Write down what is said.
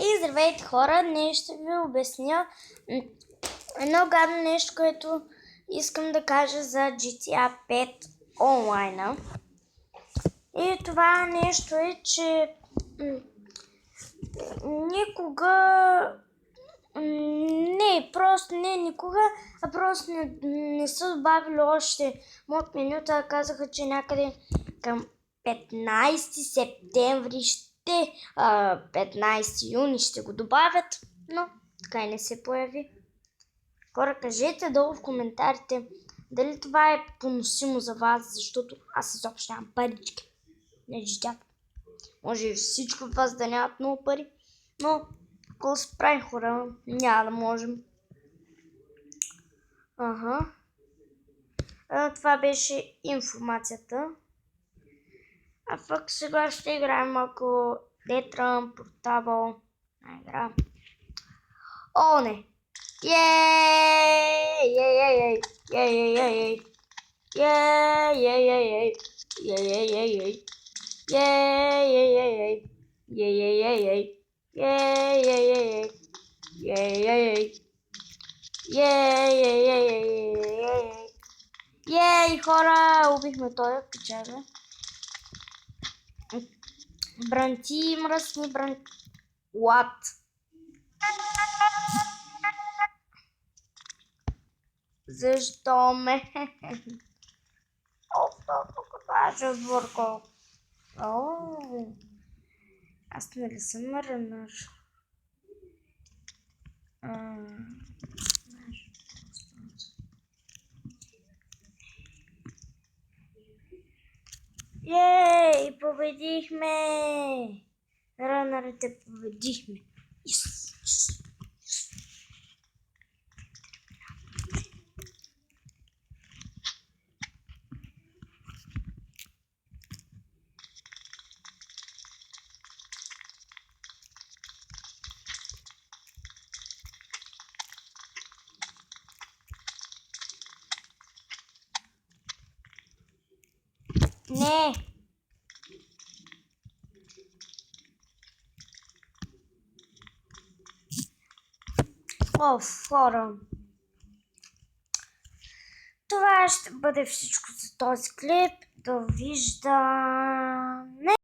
И здравейте хора, днес ще ви обясня едно гадно нещо, което искам да кажа за GTA 5 онлайна. И това нещо е, че никога, не никога, а просто не са добавили още мод менюта. Казаха, че някъде към 15 септември 15 юни ще го добавят, но така и не се появи. Хора, кажете долу в коментарите дали това е поносимо за вас, защото аз изобщо нямам парички. Не житя. Може и всичко от вас да нямат много пари, но ако се правим хора, няма да можем. Това беше информацията. А пък сега ще играем малко Детрън, Портабъл. Игра. О, не! Ей! Хора! Убихме той, печага. Бранти, мръсни бранти. What? Защо ме? Тук даже отборко. Аз нали съм рънър? Ей, победихме! Рънърите победихме. Не! Хора. Това ще бъде всичко за този клип. Довиждане!